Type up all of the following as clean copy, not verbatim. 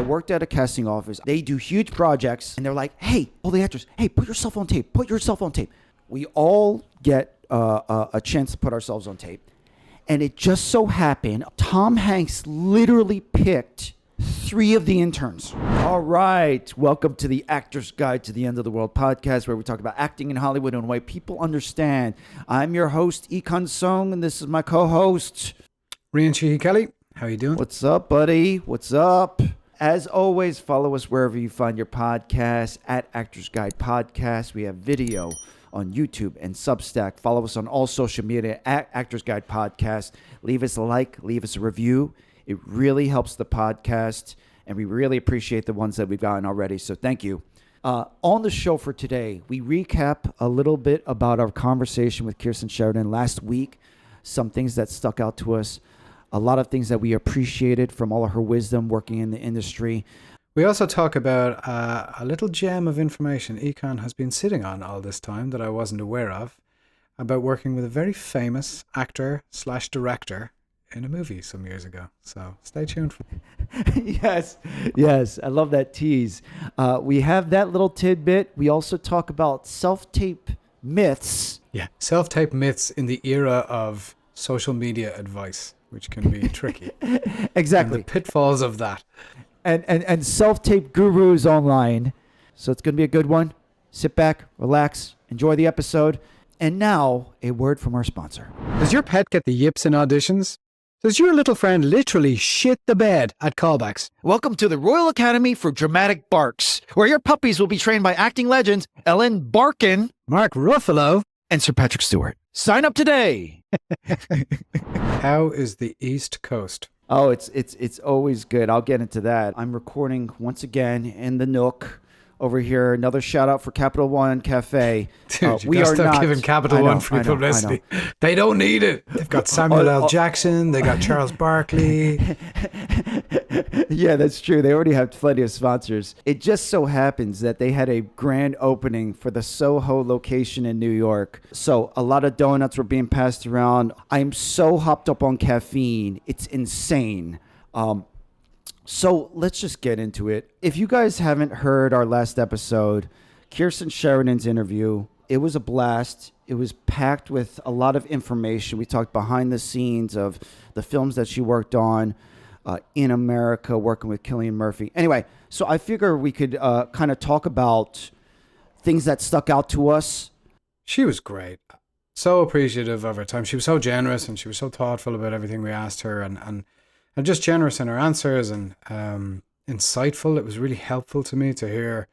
worked at a casting office. They do huge projects, and they're like, hey, all the actors, hey, put yourself on tape. Put yourself on tape. We all get a chance to put ourselves on tape. And it just so happened, Tom Hanks literally picked 3 of the interns. All right. Welcome to the Actor's Guide to the End of the World podcast, where we talk about acting in Hollywood in a way people understand. I'm your host, Ikon Song, and this is my co-host, Rían Kelly. How you doing? What's up, buddy? What's up? As always, follow us wherever you find your podcasts at Actor's Guide Podcast. We have video on YouTube and Substack. Follow us on all social media at Actors Guide Podcast. Leave us a like, leave us a review. It really helps the podcast, and we really appreciate the ones that we've gotten already, so thank you. On the show for today, we recap a little bit about our conversation with Kirsten Sheridan last week, some things that stuck out to us, a lot of things that we appreciated from all of her wisdom working in the industry. We also talk about a little gem of information Econ has been sitting on all this time that I wasn't aware of, about working with a very famous actor/director in a movie some years ago. So stay tuned for Yes. I love that tease. We have that little tidbit. We also talk about self-tape myths. Yeah, self-tape myths in the era of social media advice, which can be tricky. Exactly. And the pitfalls of that. And self-tape gurus online. So it's going to be a good one. Sit back, relax, enjoy the episode. And now, a word from our sponsor. Does your pet get the yips in auditions? Does your little friend literally shit the bed at callbacks? Welcome to the Royal Academy for Dramatic Barks, where your puppies will be trained by acting legends Ellen Barkin, Mark Ruffalo, and Sir Patrick Stewart. Sign up today. How is the East Coast? Oh, it's always good. I'll get into that. I'm recording once again in the Nook over here. Another shout out for Capital One Cafe. Dude, you gotta stop giving Capital One free publicity. They don't need it. They've got Samuel L. Jackson. They got Charles Barkley. Yeah, that's true. They already have plenty of sponsors. It just so happens that they had a grand opening for the Soho location in New York. So a lot of donuts were being passed around. I'm so hopped up on caffeine. It's insane. So let's just get into it. If you guys haven't heard our last episode, Kirsten Sheridan's interview, it was a blast. It was packed with a lot of information. We talked behind the scenes of the films that she worked on in America, working with Cillian Murphy. Anyway, so I figure we could kind of talk about things that stuck out to us. She was great. So appreciative of her time. She was so generous and she was so thoughtful about everything we asked her and just generous in her answers and insightful. It was really helpful to me to hear,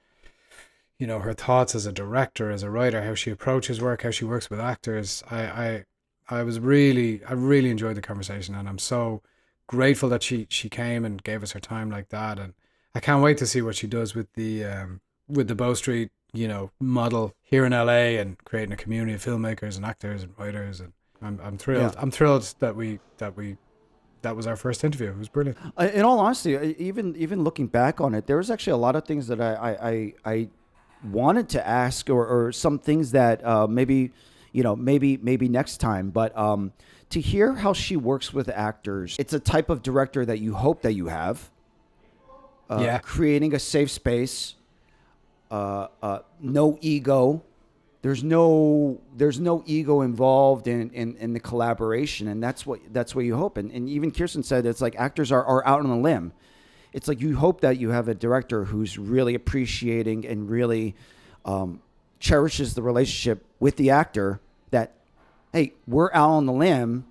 you know, her thoughts as a director, as a writer, how she approaches work, how she works with actors. I really enjoyed the conversation, and I'm so grateful that she came and gave us her time like that. And I can't wait to see what she does with the Bow Street, you know, model here in LA and creating a community of filmmakers and actors and writers. And I'm thrilled. Yeah. I'm thrilled that was our first interview. It was brilliant. In all honesty, even looking back on it, there was actually a lot of things that I wanted to ask, or some things that maybe next time. But to hear how she works with actors, it's a type of director that you hope that you have. Creating a safe space, no ego. There's no ego involved in the collaboration, and that's what you hope. And even Kirsten said it's like actors are out on a limb. It's like you hope that you have a director who's really appreciating and really cherishes the relationship with the actor. That, hey, we're out on the limb.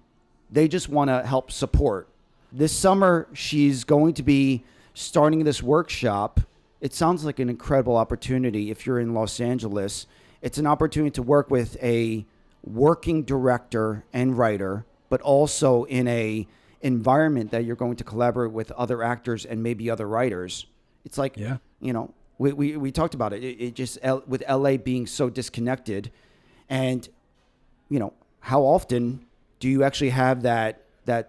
They just want to help support. This summer, she's going to be starting this workshop. It sounds like an incredible opportunity if you're in Los Angeles. It's an opportunity to work with a working director and writer, but also in a environment that you're going to collaborate with other actors and maybe other writers. It's like, you know, we talked about it. It just, with LA being so disconnected, and, you know, how often do you actually have that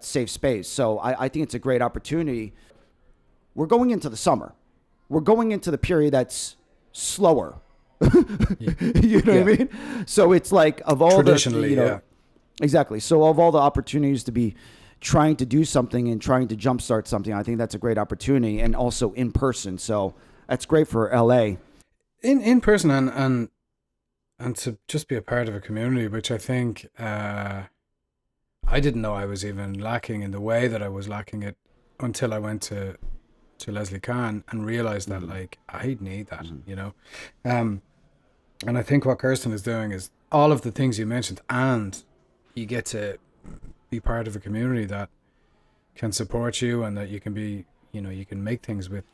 safe space? So I think it's a great opportunity. We're going into the summer. We're going into the period that's slower. You know what I mean? So it's like, of all traditionally, exactly. So of all the opportunities to be, trying to do something and trying to jumpstart something, I think that's a great opportunity, and also in person. So that's great for LA. In person and to just be a part of a community, which I think I didn't know I was even lacking in the way that I was lacking it until I went to Leslie Kahn and realized that like I need that, you know. And I think what Kirsten is doing is all of the things you mentioned, and you get to be part of a community that can support you and that you can be, you know, you can make things with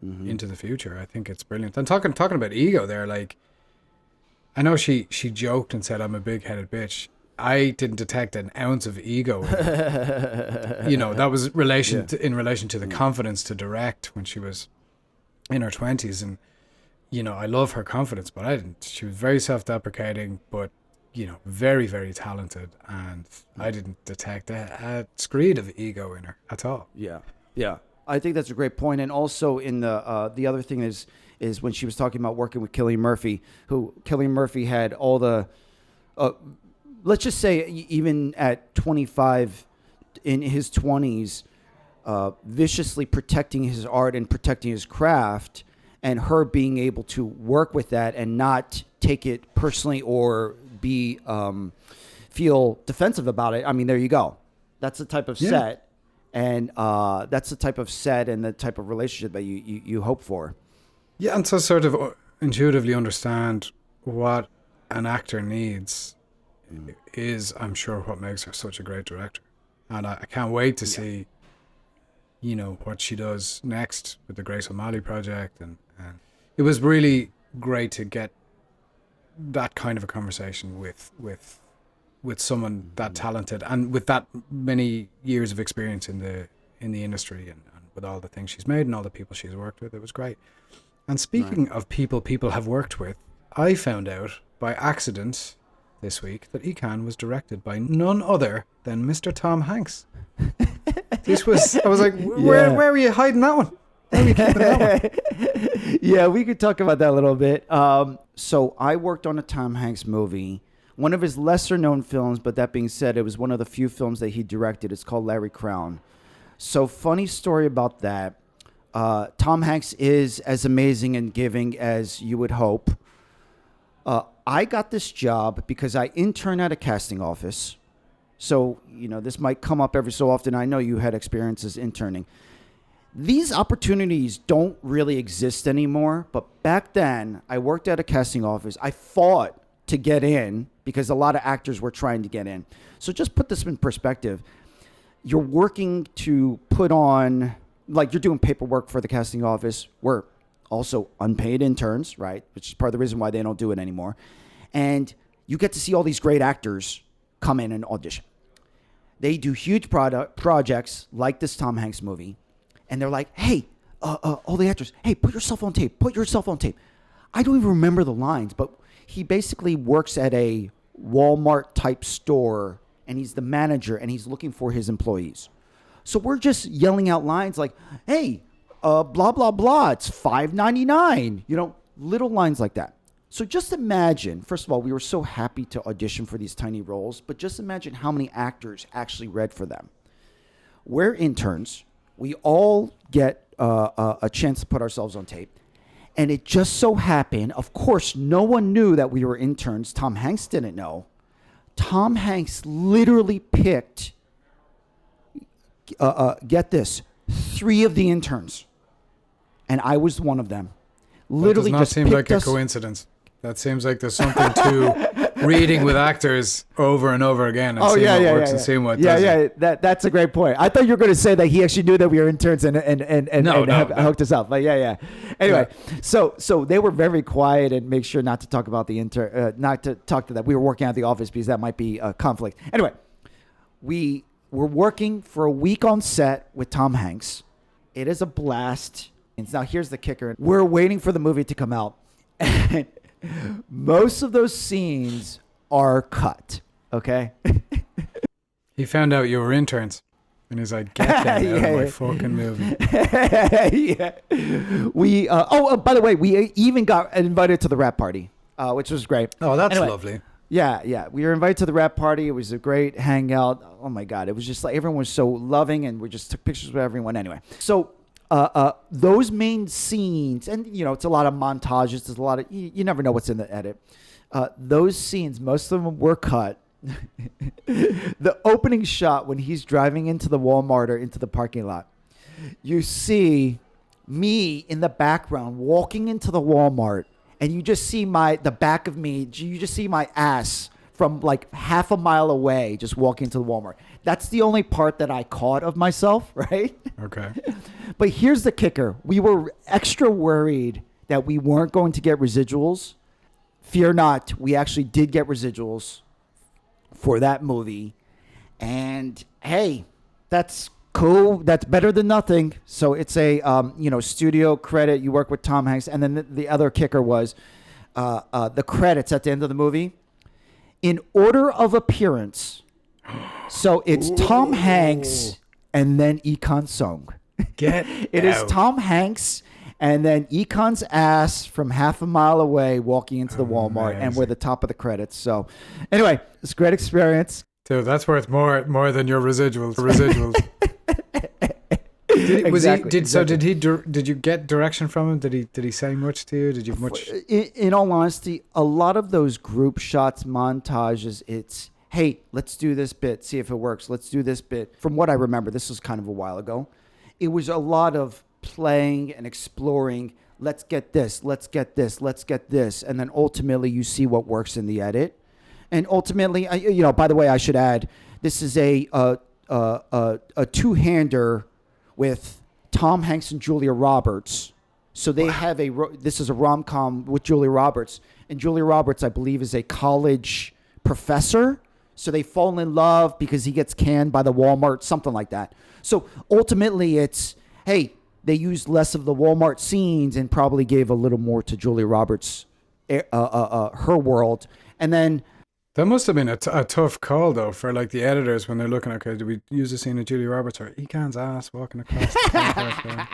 into the future. I think it's brilliant. And talking about ego there, like I know she joked and said I'm a big-headed bitch. I didn't detect an ounce of ego in her. You know, that was in relation to the confidence to direct when she was in her 20s. And, you know, I love her confidence, but I didn't. She was very self-deprecating, but, you know, very, very talented. And I didn't detect a screed of ego in her at all. Yeah. Yeah. I think that's a great point. And also in the other thing is when she was talking about working with Cillian Murphy, who Cillian Murphy had all the, let's just say even at 25, in his 20s, viciously protecting his art and protecting his craft, and her being able to work with that and not take it personally or be feel defensive about it. I mean, there you go. That's the type of set. And that's the type of set and the type of relationship that you hope for. Yeah, and to sort of intuitively understand what an actor needs is, I'm sure, what makes her such a great director. And I can't wait to see, you know, what she does next with the Grace O'Malley project. And it was really great to get that kind of a conversation with someone that talented and with that many years of experience in the industry and with all the things she's made and all the people she's worked with. It was great. And speaking of people have worked with, I found out by accident this week that Econ was directed by none other than Mr. Tom Hanks. I was like, where are you hiding that one? Where are you keeping that one? Yeah, we could talk about that a little bit. So I worked on a Tom Hanks movie, one of his lesser known films, but that being said, it was one of the few films that he directed. It's called Larry Crown. So funny story about that. Tom Hanks is as amazing and giving as you would hope. I got this job because I interned at a casting office. So, you know, this might come up every so often. I know you had experiences interning. These opportunities don't really exist anymore. But back then, I worked at a casting office. I fought to get in because a lot of actors were trying to get in. So just put this in perspective. You're working to put on, like you're doing paperwork for the casting office. We're also unpaid interns, right? Which is part of the reason why they don't do it anymore. And you get to see all these great actors come in and audition. They do huge projects like this Tom Hanks movie. And they're like, hey, all the actors, hey, put yourself on tape. Put yourself on tape. I don't even remember the lines, but he basically works at a Walmart type store and he's the manager and he's looking for his employees. So we're just yelling out lines like, hey, blah, blah, blah. It's $5.99, you know, little lines like that. So just imagine, first of all, we were so happy to audition for these tiny roles, but just imagine how many actors actually read for them. We're interns. We all get a chance to put ourselves on tape. And it just so happened, of course, no one knew that we were interns. Tom Hanks didn't know. Tom Hanks literally picked, get this, 3 of the interns. And I was one of them. Literally that does not seem like a coincidence. That seems like there's something to reading with actors over and over again and seeing what works and seeing what doesn't. That's a great point. I thought you were going to say that he actually knew that we were interns and hooked us up. But Anyway, so they were very quiet and make sure not to talk about the not to talk to that. We were working at the office because that might be a conflict. Anyway, we were working for a week on set with Tom Hanks. It is a blast. And now here's the kicker. We're waiting for the movie to come out. And most of those scenes are cut. Okay. He found out you were interns. And he's like, get that out of my fucking movie. We, by the way, we even got invited to the rap party, which was great. Oh, that's lovely. Yeah. We were invited to the wrap party. It was a great hangout. Oh my God. It was just like everyone was so loving, and we just took pictures with everyone anyway. So those main scenes, and it's a lot of montages. There's a lot of, you never know what's in the edit. Those scenes, most of them were cut. The opening shot when he's driving into the Walmart or into the parking lot, you see me in the background walking into the Walmart, and you just see the back of me. You just see my ass from like half a mile away, just walking into the Walmart. That's the only part that I caught of myself, right? Okay. But here's the kicker. We were extra worried that we weren't going to get residuals. Fear not, we actually did get residuals for that movie. And hey, that's cool. That's better than nothing. So it's a studio credit. You work with Tom Hanks. And then the other kicker was the credits at the end of the movie. In order of appearance. So it's Tom Hanks and then Econ's song. It is Tom Hanks and then Econ's ass from half a mile away walking into the Walmart, and we're the top of the credits. So anyway, it's a great experience. Dude, that's worth more than your residuals. Did you get direction from him? Did he say much to you? Did you much? In all honesty, a lot of those group shots, montages, it's, hey, let's do this bit, see if it works. Let's do this bit. From what I remember, this was kind of a while ago. It was a lot of playing and exploring. Let's get this. Let's get this. Let's get this. And then ultimately you see what works in the edit. And ultimately, by the way, I should add, this is a two-hander with Tom Hanks and Julia Roberts. So they have this is a rom-com with Julia Roberts. And Julia Roberts, I believe, is a college professor. So they fall in love because he gets canned by the Walmart, something like that. So ultimately it's, hey, they used less of the Walmart scenes and probably gave a little more to Julia Roberts, her world. And then... That must have been a tough call, though, for like the editors when they're looking, okay, do we use a scene of Julia Roberts or Econ's ass walking across the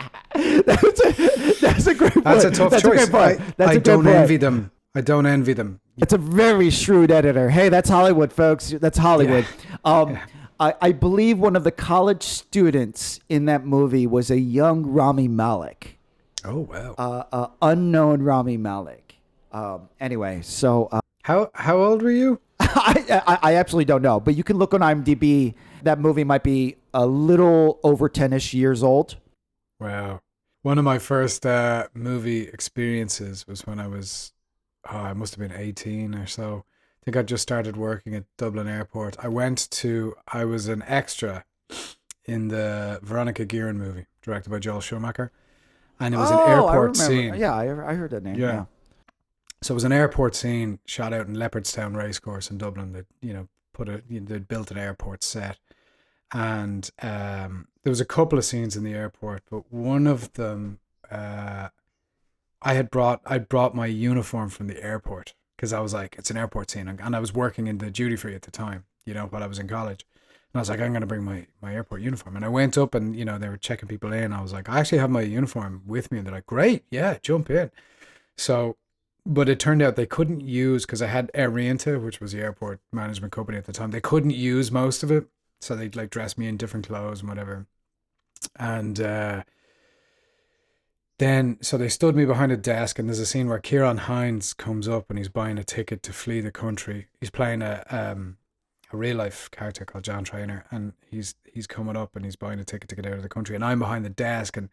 That's a great point. That's a tough choice. I don't envy them. I don't envy them. It's a very shrewd editor. Hey, that's Hollywood, folks. That's Hollywood. Yeah. I believe one of the college students in that movie was a young Rami Malek. Oh, wow. Unknown Rami Malek. Anyway, so... How old were you? I absolutely don't know, but you can look on IMDb. That movie might be a little over 10-ish years old. Wow. One of my first movie experiences was when I was, I must have been 18 or so. I think I just started working at Dublin Airport. I was an extra in the Veronica Guerin movie, directed by Joel Schumacher. And it was an airport scene. Yeah, I heard that name. Yeah. So it was an airport scene shot out in Leopardstown Racecourse in Dublin that, they'd built an airport set. And there was a couple of scenes in the airport, but one of them, I'd brought my uniform from the airport because I was like, it's an airport scene. And I was working in the duty free at the time, while I was in college. And I was like, I'm going to bring my airport uniform. And I went up and, they were checking people in. I was like, I actually have my uniform with me. And they're like, great. Yeah, jump in. So... But it turned out they couldn't use, because I had Air Rían, which was the airport management company at the time, they couldn't use most of it. So they'd like dress me in different clothes and whatever. And so they stood me behind a desk, and there's a scene where Ciarán Hinds comes up and he's buying a ticket to flee the country. He's playing a real life character called John Trainer, and he's coming up and he's buying a ticket to get out of the country. And I'm behind the desk, and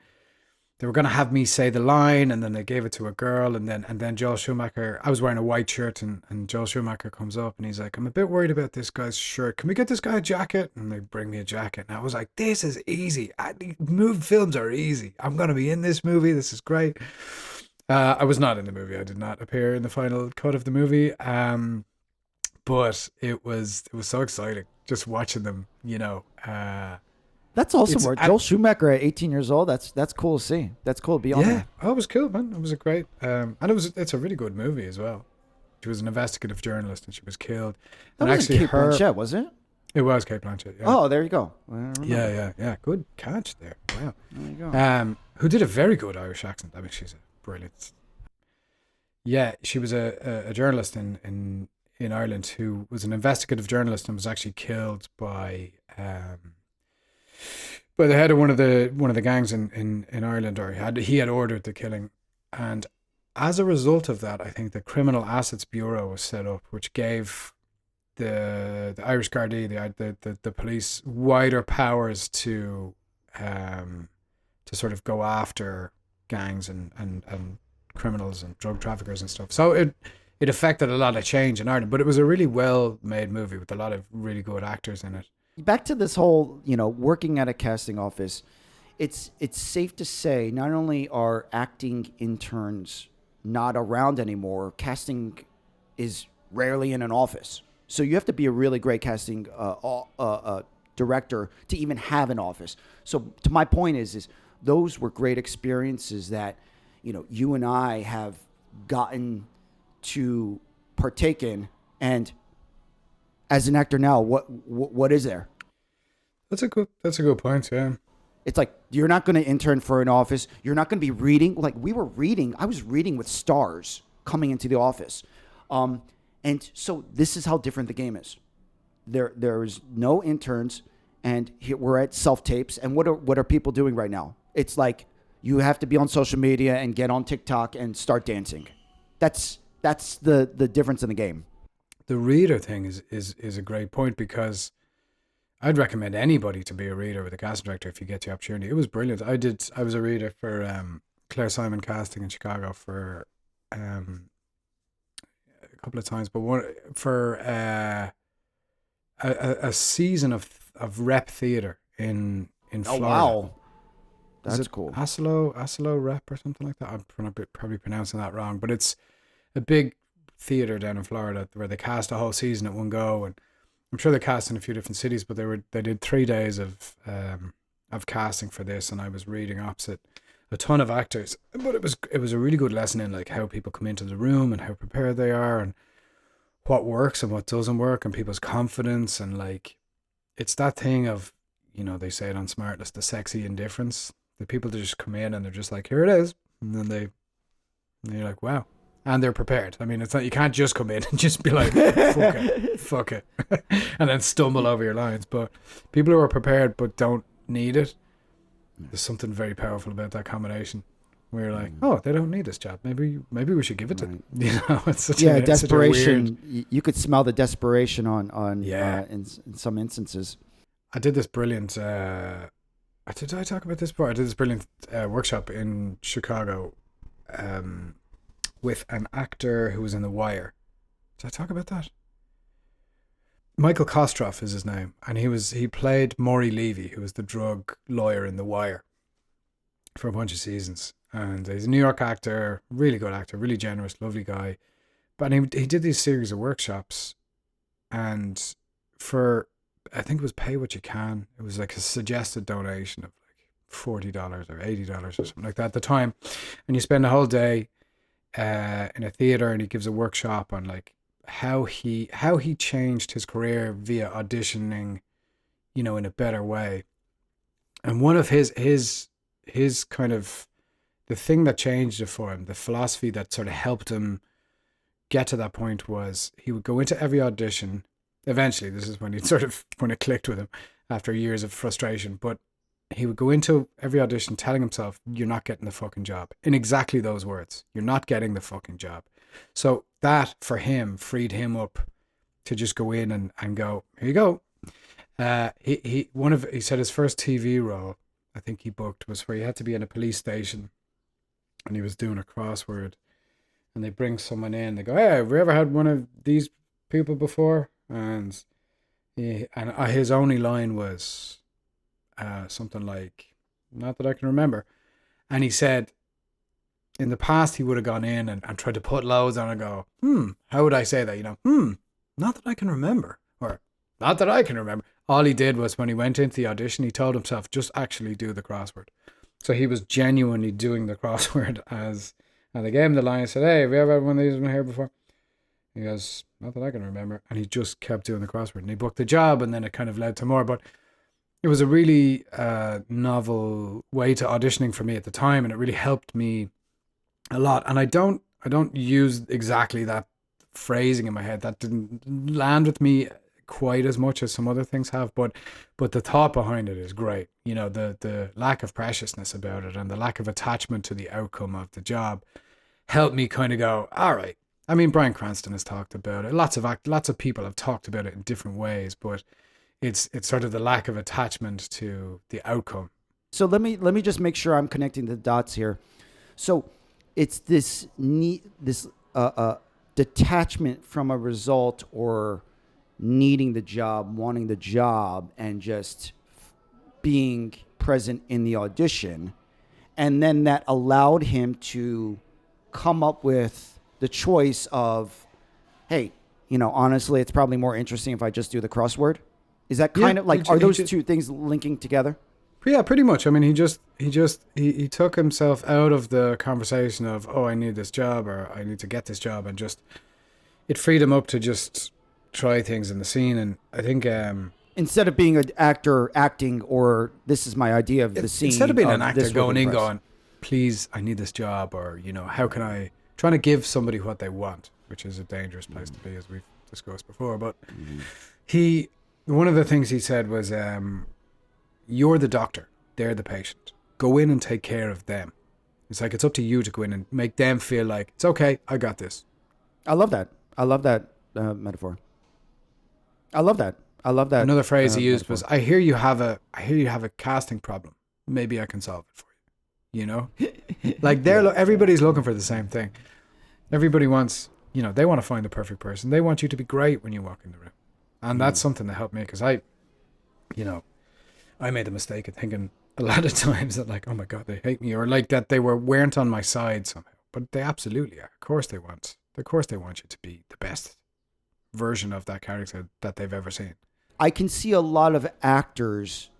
they were going to have me say the line, and then they gave it to a girl, and then Joel Schumacher, I was wearing a white shirt, and Joel Schumacher comes up and he's like, I'm a bit worried about this guy's shirt. Can we get this guy a jacket? And they bring me a jacket. And I was like, this is easy. Films are easy. I'm going to be in this movie. This is great. I was not in the movie. I did not appear in the final cut of the movie. But it was so exciting just watching them, That's awesome work. Joel Schumacher at 18 years old. That's cool to see. That's cool to be on there. Oh, it was cool, man. It was a great, and it's a really good movie as well. She was an investigative journalist and she was killed. That wasn't Cate Blanchett, was it? It was Cate Blanchett. Yeah. Oh, there you go. Yeah. Good catch there. Wow. There you go. Who did a very good Irish accent. I mean, she's a brilliant. Yeah, she was a journalist in in Ireland who was an investigative journalist and was actually killed by the head of one of the gangs in Ireland, or he had ordered the killing. And as a result of that, I think the Criminal Assets Bureau was set up, which gave the Irish Gardaí, the police, wider powers to sort of go after gangs and criminals and drug traffickers and stuff. So it affected a lot of change in Ireland, but it was a really well made movie with a lot of really good actors in it. Back to this whole, working at a casting office, it's safe to say not only are acting interns not around anymore, casting is rarely in an office. So you have to be a really great casting director to even have an office. So to my point is those were great experiences that, you and I have gotten to partake in. And as an actor now, what is there? That's a good point. Yeah. It's like, you're not going to intern for an office. You're not going to be reading. Like I was reading with stars coming into the office. And so this is how different the game is. There is no interns, and here we're at self-tapes. And what are people doing right now? It's like, you have to be on social media and get on TikTok and start dancing. That's the difference in the game. The reader thing is a great point, because I'd recommend anybody to be a reader with a casting director if you get the opportunity. It was brilliant. I was a reader for Claire Simon Casting in Chicago for a couple of times, but one for a season of rep theater in Florida. Oh wow, that's cool. Asolo Rep or something like that. I'm probably pronouncing that wrong, but it's a big theater down in Florida where they cast a whole season at one go, and I'm sure they cast in a few different cities, but they did 3 days of casting for this, and I was reading opposite a ton of actors. But it was a really good lesson in like how people come into the room and how prepared they are, and what works and what doesn't work, and people's confidence, and like it's that thing of, they say it on Smartless, the sexy indifference. The people that just come in and they're just like, here it is, and then you're like, wow. And they're prepared. I mean, it's not, you can't just come in and just be like, fuck it, and then stumble over your lines. But people who are prepared but don't need it, there's something very powerful about that combination. Where you're like, oh, they don't need this job. Maybe we should give it to them. It's such desperation. Such a weird... You could smell the desperation on in some instances. I did this brilliant. Did I talk about this before? I did this brilliant workshop in Chicago. With an actor who was in The Wire. Did I talk about that? Michael Kostroff is his name, and he played Maury Levy, who was the drug lawyer in The Wire for a bunch of seasons. And he's a New York actor, really good actor, really generous, lovely guy. But he did these series of workshops, and for, I think it was pay what you can. It was like a suggested donation of like $40 or $80 or something like that at the time, and you spend a whole day in a theater, and he gives a workshop on like how he changed his career via auditioning, in a better way. And one of his kind of, the thing that changed it for him, the philosophy that sort of helped him get to that point, was he would go into every audition. Eventually, this is when it clicked with him after years of frustration, but he would go into every audition telling himself, you're not getting the fucking job. In exactly those words. You're not getting the fucking job. So that, for him, freed him up to just go in and go, here you go. He said his first TV role, I think he booked, was where he had to be in a police station, and he was doing a crossword, and they bring someone in. They go, hey, have we ever had one of these people before? And his only line was something like, not that I can remember. And he said, in the past, he would have gone in and tried to put loads on and go, how would I say that? Not that I can remember, or not that I can remember. All he did was, when he went into the audition, he told himself, just actually do the crossword. So he was genuinely doing the crossword and they gave him the line and said, hey, have you ever had one of these in here before? He goes, not that I can remember. And he just kept doing the crossword, and he booked the job, and then it kind of led to more. But it was a really novel way to auditioning for me at the time, and it really helped me a lot. And I don't use exactly that phrasing in my head that didn't land with me quite as much as some other things have, but the thought behind it is great. You know, the lack of preciousness about it and the lack of attachment to the outcome of the job helped me kind of go, all right. I mean, Bryan Cranston has talked about it. Lots of people have talked about it in different ways, but it's sort of the lack of attachment to the outcome. So let me just make sure I'm connecting the dots here. So it's this detachment from a result or needing the job, wanting the job, and just being present in the audition. And then that allowed him to come up with the choice of, hey, you know, honestly, it's probably more interesting if I just do the crossword. Is that kind of like, are those two things linking together? Yeah, pretty much. I mean, he took himself out of the conversation of, oh, I need this job or I need to get this job, and just, it freed him up to just try things in the scene. And I think instead of being an actor acting, or this is my idea of the scene, instead of being an actor going in going, please, I need this job, or, you know, how can I, trying to give somebody what they want, which is a dangerous place to be, as we've discussed before. But one of the things he said was, you're the doctor, they're the patient. Go in and take care of them. It's like, it's up to you to go in and make them feel like, it's okay, I got this. I love that metaphor. I love that. Another phrase he used metaphor. was, I hear you have a casting problem. Maybe I can solve it for you. You know? Like, everybody's looking for the same thing. Everybody wants, you know, they want to find the perfect person. They want you to be great when you walk in the room. And that's something that helped me, because I made the mistake of thinking a lot of times that, like, oh my God, they hate me, or like that they weren't on my side somehow. But they absolutely are. Of course they want you to be the best version of that character that they've ever seen. I can see a lot of actors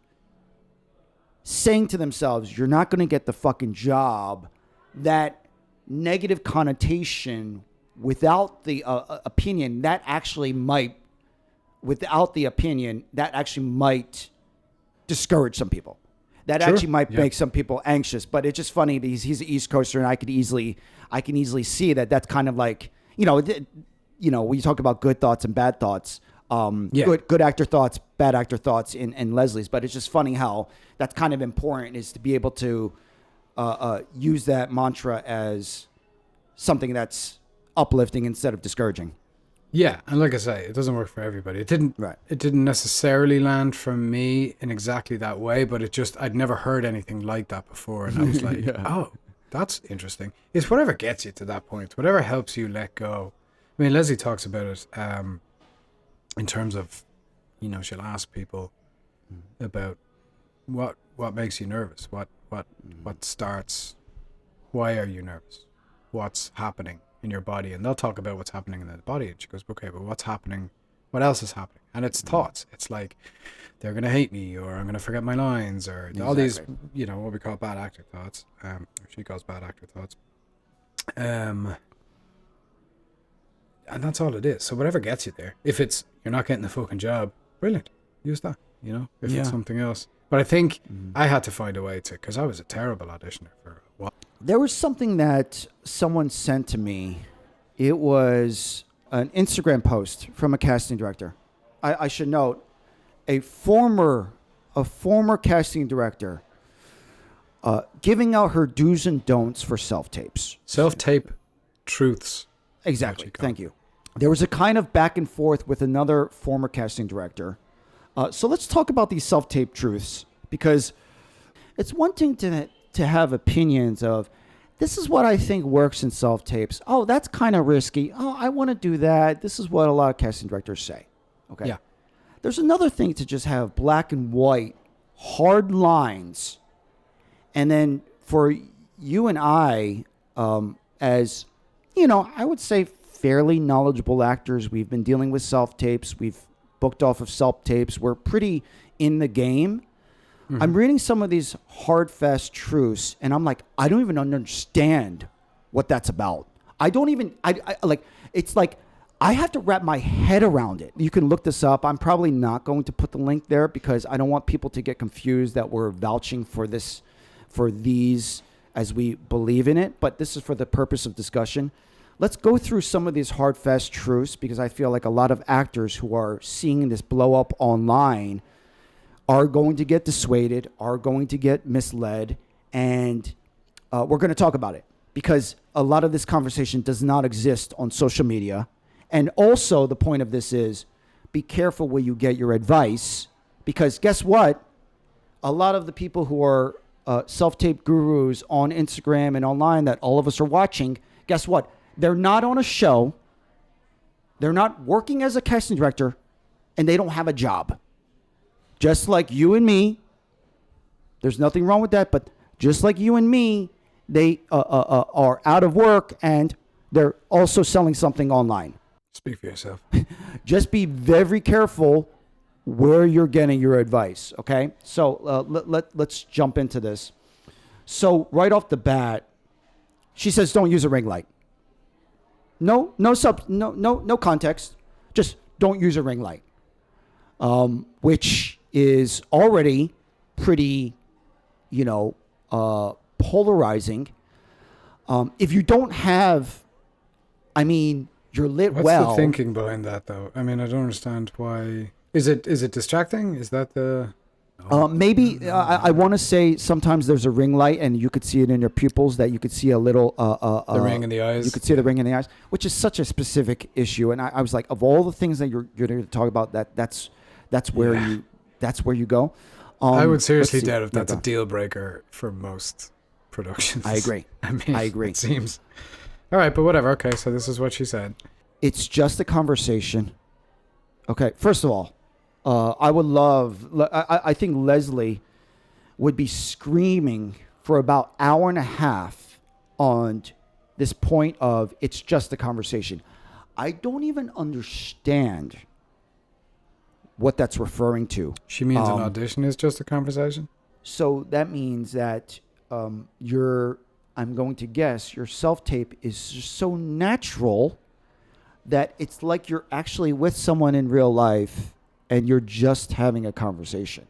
saying to themselves, you're not going to get the fucking job. That negative connotation without the opinion, that actually might discourage some people. That actually might make some people anxious. But it's just funny because he's an East Coaster, and I can easily see that that's kind of like, when you talk about good thoughts and bad thoughts, good actor thoughts, bad actor thoughts in Leslie's. But it's just funny how that's kind of important, is to be able to use that mantra as something that's uplifting instead of discouraging. Yeah, and like I say, it doesn't work for everybody. It didn't necessarily land for me in exactly that way, but I'd never heard anything like that before, and I was like, oh, that's interesting. It's whatever gets you to that point, whatever helps you let go. I mean, Leslie talks about it in terms of, she'll ask people about what makes you nervous, what starts, why are you nervous, what's happening in your body, and they'll talk about what's happening in the body, and she goes, okay, but what's happening, what else is happening? And it's thoughts. It's like, they're going to hate me, or I'm going to forget my lines, or all these, what we call bad actor thoughts. She calls bad actor thoughts. And that's all it is. So whatever gets you there, if it's, you're not getting the fucking job, brilliant, use that, if it's something else. But I think I had to find a way to, because I was a terrible auditioner for a while. There was something that someone sent to me. It was an Instagram post from a casting director. I should note, a former casting director giving out her do's and don'ts for self-tapes. Self-tape truths. Exactly. Thank you. There was a kind of back and forth with another former casting director. So let's talk about these self-tape truths, because it's one thing to have opinions of, this is what I think works in self-tapes. Oh, that's kind of risky. Oh, I want to do that. This is what a lot of casting directors say. Okay. Yeah. There's another thing to just have black and white, hard lines. And then for you and I, as, I would say fairly knowledgeable actors, we've been dealing with self-tapes. We've booked off of self-tapes. We're pretty in the game. Mm-hmm. I'm reading some of these hard, fast truths, and I'm like, I don't even understand what that's about. I don't even, it's like, I have to wrap my head around it. You can look this up. I'm probably not going to put the link there because I don't want people to get confused that we're vouching for these as we believe in it, but this is for the purpose of discussion. let's go through some of these hard, fast truths, because I feel like a lot of actors who are seeing this blow up online are going to get dissuaded, are going to get misled, and we're going to talk about it because a lot of this conversation does not exist on social media. And also the point of this is be careful where you get your advice, because guess what? A lot of the people who are self-tape gurus on Instagram and online that all of us are watching, guess what? They're not on a show. They're not working as a casting director, and they don't have a job. Just like you and me, there's nothing wrong with that, but just like you and me, they are out of work and they're also selling something online. Speak for yourself. Just be very careful where you're getting your advice, okay? So let's jump into this. So right off the bat, she says, don't use a ring light. No context. Just don't use a ring light, which is already pretty, polarizing. If you don't have, you're lit What's well. What's the thinking behind that, though? I don't understand why. Is it distracting? Is that the... Maybe I want to say sometimes there's a ring light and you could see it in your pupils, that you could see a little the ring in the eyes. You could see the ring in the eyes, which is such a specific issue. And I was like, of all the things that you're going to talk about, that's where you go. I would seriously doubt if that's a deal breaker for most productions. I agree. I agree. It seems. All right, but whatever. Okay, so this is what she said. It's just a conversation. Okay, first of all, I think Leslie would be screaming for about an hour and a half on this point of it's just a conversation. I don't even understand what that's referring to. She means an audition is just a conversation? So that means that I'm going to guess, your self-tape is just so natural that it's like you're actually with someone in real life and you're just having a conversation,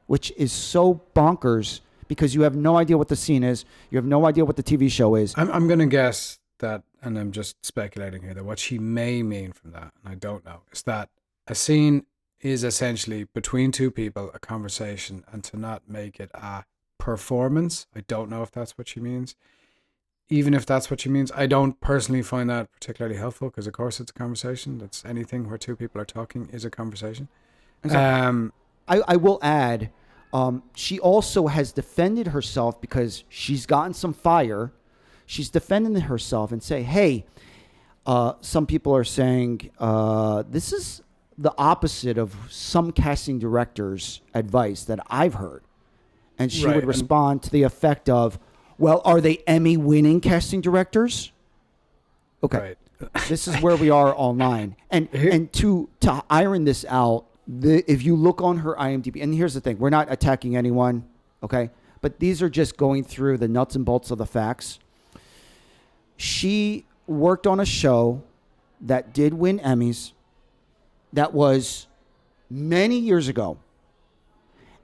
which is so bonkers because you have no idea what the scene is. You have no idea what the TV show is. I'm going to guess that, and I'm just speculating here, that what she may mean from that, and I don't know, is that a scene is essentially between two people, a conversation, and to not make it a performance. I don't know if that's what she means. Even if that's what she means, I don't personally find that particularly helpful because, of course, it's a conversation. That's anything where two people are talking is a conversation. I will add, she also has defended herself because she's gotten some fire. She's defending herself and say, hey, some people are saying this is the opposite of some casting directors' advice that I've heard. And she would respond to the effect of, well, are they Emmy-winning casting directors? Okay, this is where we are online. And to iron this out, if you look on her IMDb, and here's the thing, we're not attacking anyone, okay? But these are just going through the nuts and bolts of the facts. She worked on a show that did win Emmys that was many years ago.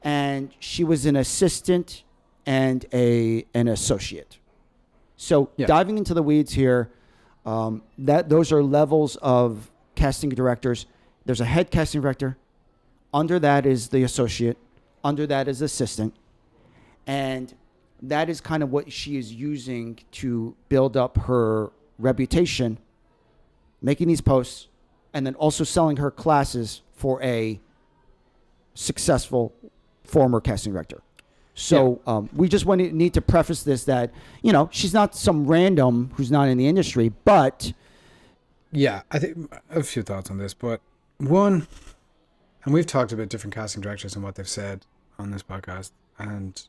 And she was an assistant and an associate. So diving into the weeds here, those are levels of casting directors. There's a head casting director. Under that is the associate. Under that is assistant. And that is kind of what she is using to build up her reputation, making these posts, and then also selling her classes for a successful former casting director. So we just need to preface this that, she's not some random who's not in the industry, but... Yeah, I think I have a few thoughts on this, but one, and we've talked about different casting directors and what they've said on this podcast and,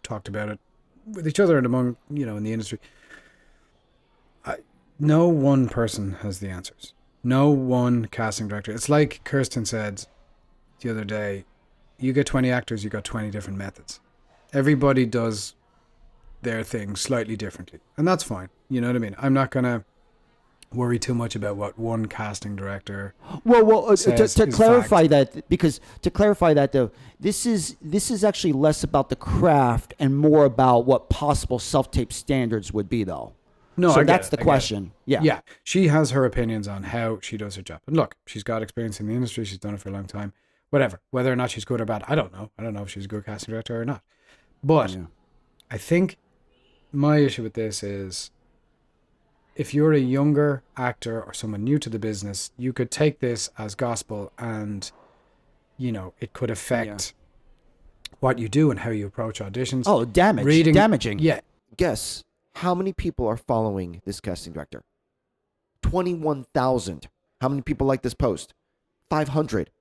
talked about it with each other and among, in the industry. No one person has the answers. No one casting director. It's like Kirsten said the other day, you get 20 actors, you got 20 different methods. Everybody does their thing slightly differently. And that's fine. You know what I mean? I'm not going to worry too much about what one casting director to clarify that, because to clarify that, though, this is actually less about the craft and more about what possible self-tape standards would be, though. No, So I get that's it, the I get it. question. Yeah. Yeah, she has her opinions on how she does her job. And look, she's got experience in the industry. She's done it for a long time. Whatever. Whether or not she's good or bad, I don't know. I don't know if she's a good casting director or not. But Yeah. I think my issue with this is if you're a younger actor or someone new to the business, you could take this as gospel and, it could Yeah. affect what you do and how you approach auditions. Oh, damaging. Yeah. Guess how many people are following this casting director? 21,000. How many people like this post? 500.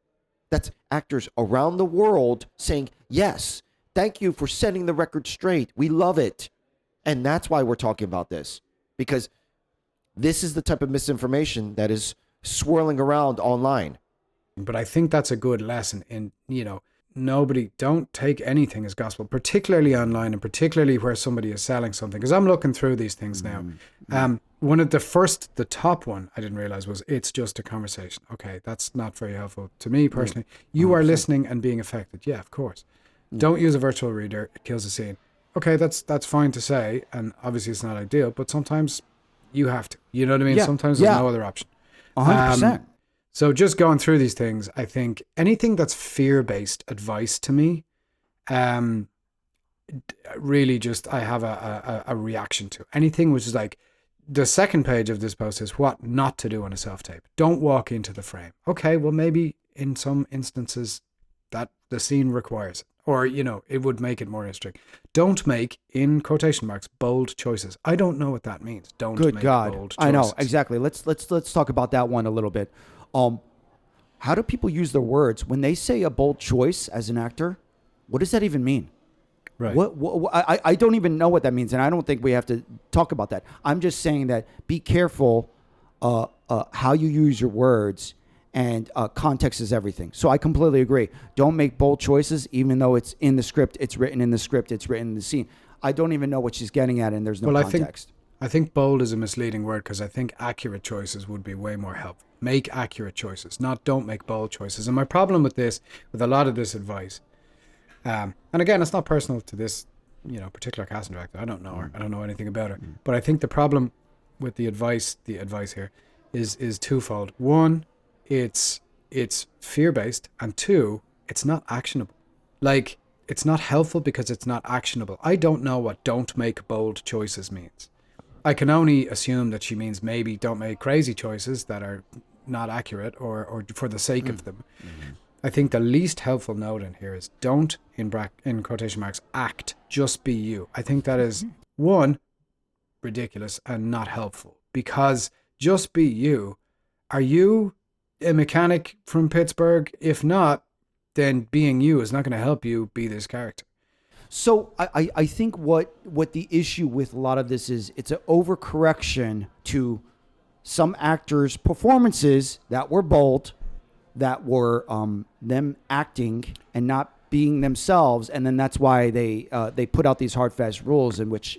That's actors around the world saying, yes, thank you for setting the record straight. We love it. And that's why we're talking about this. Because this is the type of misinformation that is swirling around online. But I think that's a good lesson in, don't take anything as gospel, particularly online and particularly where somebody is selling something. Because I'm looking through these things now. One of the top one I didn't realize was it's just a conversation. Okay, that's not very helpful to me personally. You are listening and being affected. Yeah, of course. Don't use a virtual reader. It kills the scene. Okay, that's fine to say. And obviously it's not ideal, but sometimes you have to. You know what I mean? Yeah. Sometimes there's no other option. 100%. So just going through these things, I think anything that's fear-based advice to me, really just I have a reaction to. Anything which is like, the second page of this post is what not to do on a self-tape. Don't walk into the frame. Okay, well maybe in some instances that the scene requires it. Or, it would make it more interesting. Don't make, in quotation marks, bold choices. I don't know what that means. Don't Good make God. bold choices. I know, exactly. Let's talk about that one a little bit. How do people use their words when they say a bold choice as an actor? What does that even mean? Right. I don't even know what that means, and I don't think we have to talk about that. I'm just saying that be careful how you use your words, and context is everything. So I completely agree. Don't make bold choices, even though it's in the script, it's written in the script, it's written in the scene. I don't even know what she's getting at, and there's no context. I think bold is a misleading word because I think accurate choices would be way more helpful. Make accurate choices, not don't make bold choices. And my problem with a lot of this advice, and again, it's not personal to this, particular casting director. I don't know her. I don't know anything about her. But I think the problem with the advice here is twofold. One, it's fear-based, and two, it's not actionable. Like, it's not helpful because it's not actionable. I don't know what don't make bold choices means. I can only assume that she means maybe don't make crazy choices that are not accurate or for the sake of them. Mm-hmm. I think the least helpful note in here is don't, in quotation marks, act, just be you. I think that is, one, ridiculous and not helpful, because just be you. Are you a mechanic from Pittsburgh? If not, then being you is not going to help you be this character. So I think what the issue with a lot of this is, it's an overcorrection to some actors' performances that were bold, that were them acting and not being themselves, and then that's why they put out these hard fast rules, in which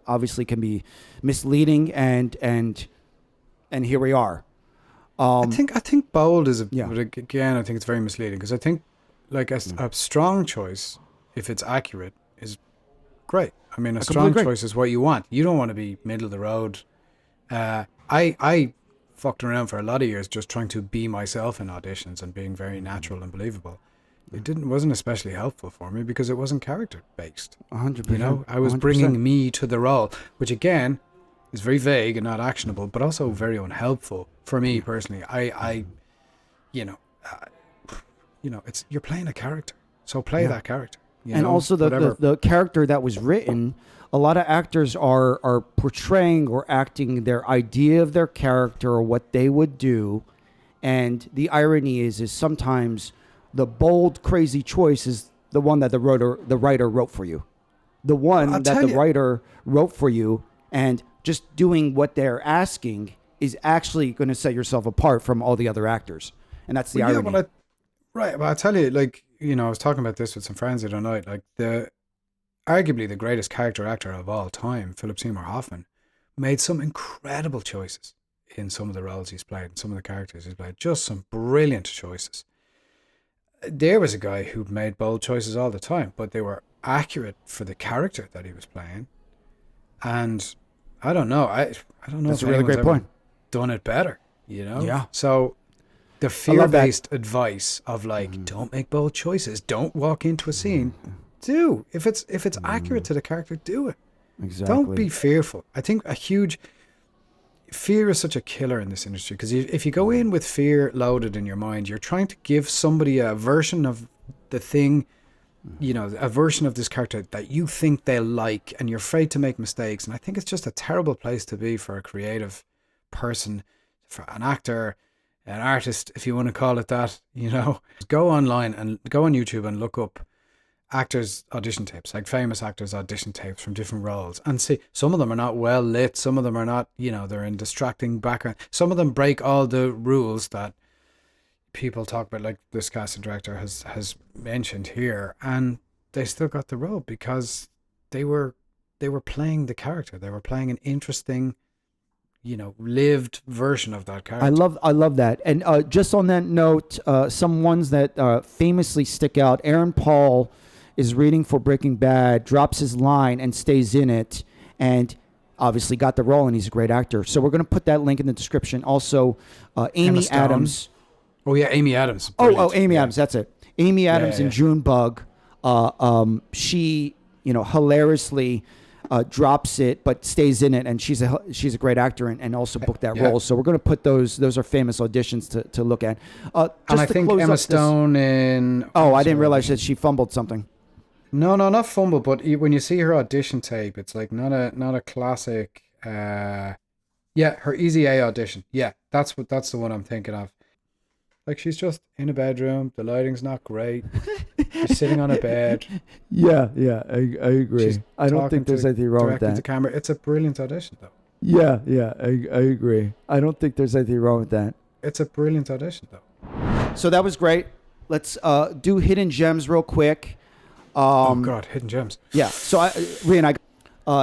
obviously can be misleading, and here we are. I think bold is but again, I think it's very misleading, because I think like a strong choice, if it's accurate, is great. I mean, a strong choice is what you want. You don't want to be middle of the road. I fucked around for a lot of years just trying to be myself in auditions and being very natural and believable. It wasn't especially helpful for me because it wasn't character based. 100%. I was 100%. bringing me to the role, which again is very vague and not actionable, but also very unhelpful for me personally. It's you're playing a character, so play that character. And also the character that was written, a lot of actors are portraying or acting their idea of their character or what they would do. And the irony is sometimes the bold, crazy choice is the one that the writer wrote for you. The one that the writer wrote for you, and just doing what they're asking is actually going to set yourself apart from all the other actors. And that's the irony. But I tell you, I was talking about this with some friends the other night, arguably the greatest character actor of all time, Philip Seymour Hoffman, made some incredible choices in some of the roles he's played, and some of the characters he's played. Just some brilliant choices. There was a guy who made bold choices all the time, but they were accurate for the character that he was playing. And I don't know. I don't know. That's if a really anyone's great ever point. Done it better, you know? Yeah. So the love that. fear-based advice of like, don't make bold choices. Don't walk into a scene. Do. If it's accurate to the character, do it. Exactly. Don't be fearful. I think fear is such a killer in this industry, because if you go in with fear loaded in your mind, you're trying to give somebody a version of the thing, you know, a version of this character that you think they'll like, and you're afraid to make mistakes. And I think it's just a terrible place to be for a creative person, for an actor, an artist, if you want to call it that. You know, go online and go on YouTube and look up actors' audition tapes, like famous actors' audition tapes from different roles, and see, some of them are not well lit, some of them are not, you know, they're in distracting background, some of them break all the rules that people talk about, like this casting director has mentioned here, and they still got the role because they were playing the character. They were playing an interesting, you know, lived version of that character. I love that. And just on that note, some ones that famously stick out. Aaron Paul is reading for Breaking Bad, drops his line and stays in it, and obviously got the role, and he's a great actor. So we're going to put that link in the description. Also, Amy Adams. Oh yeah, Amy Adams. Amy Adams. That's it. Amy Adams in Junebug. She, you know, hilariously drops it but stays in it, and she's a great actor and also booked that role. So we're going to put those are famous auditions to look at. And I think Emma Stone in... I didn't realize that she fumbled something. No, not fumble, but when you see her audition tape, it's like not a classic. Her Easy A audition. Yeah, that's the one I'm thinking of. Like, she's just in a bedroom. The lighting's not great. She's sitting on a bed. Yeah, I agree. I don't think there's anything wrong with that. The camera. It's a brilliant audition, though. Yeah, I agree. I don't think there's anything wrong with that. It's a brilliant audition, though. So that was great. Let's do hidden gems real quick. Oh God, hidden gems. Yeah. So Rían,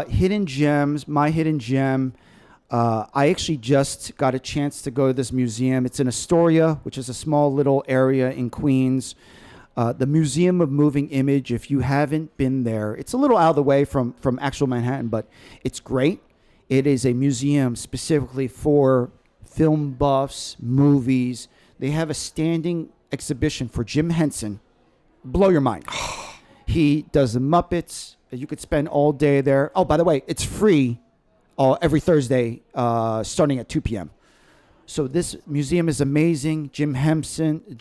hidden gems. My hidden gem. I actually just got a chance to go to this museum. It's in Astoria, which is a small little area in Queens. The Museum of Moving Image. If you haven't been there, it's a little out of the way from actual Manhattan, but it's great. It is a museum specifically for film buffs, movies. They have a standing exhibition for Jim Henson. Blow your mind. He does the Muppets. You could spend all day there. Oh, by the way, it's free every Thursday starting at 2 p.m. So this museum is amazing. Jim Henson, the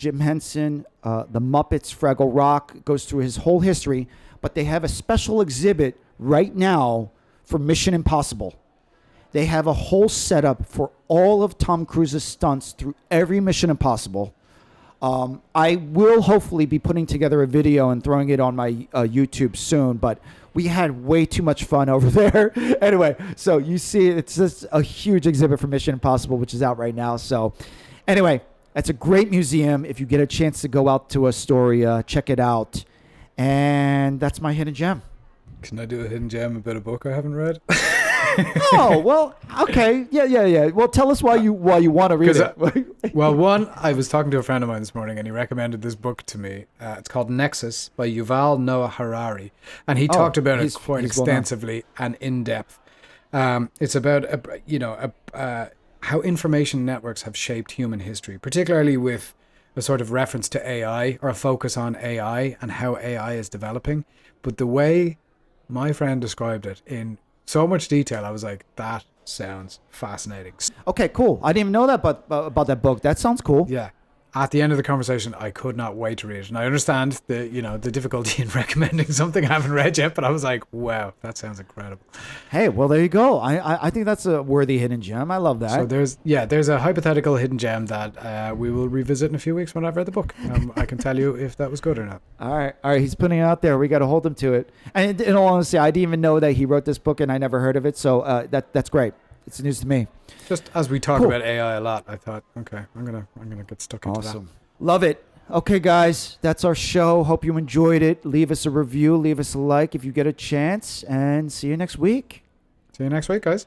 Muppets, Fraggle Rock, goes through his whole history. But they have a special exhibit right now for Mission Impossible. They have a whole setup for all of Tom Cruise's stunts through every Mission Impossible. I will hopefully be putting together a video and throwing it on my YouTube soon, but we had way too much fun over there. Anyway, so you see, it's just a huge exhibit for Mission Impossible, which is out right now. So anyway, that's a great museum. If you get a chance to go out to Astoria, check it out. And that's my hidden gem. Can I do a hidden gem about a book I haven't read? Oh, well, okay. Yeah. Well, tell us why you want to read it. Well, one, I was talking to a friend of mine this morning, and he recommended this book to me. It's called Nexus by Yuval Noah Harari, and he talked about it quite extensively and in depth. It's about how information networks have shaped human history, particularly with a sort of reference to AI, or a focus on AI and how AI is developing. But the way my friend described it in so much detail, I was like, that sounds fascinating. Okay, cool. I didn't even know that about that book. That sounds cool. Yeah. At the end of the conversation, I could not wait to read it. And I understand the difficulty in recommending something I haven't read yet, but I was like, wow, that sounds incredible. Hey, well, there you go. I think that's a worthy hidden gem. I love that. So there's a hypothetical hidden gem that we will revisit in a few weeks when I've read the book. I can tell you if that was good or not. All right. He's putting it out there. We got to hold him to it. And in all honesty, I didn't even know that he wrote this book, and I never heard of it. So that's great. It's news to me. Just as we talk about AI a lot, I thought, okay, I'm gonna get stuck into that. Love it. Okay, guys, that's our show. Hope you enjoyed it. Leave us a review, leave us a like if you get a chance, and see you next week. See you next week, guys.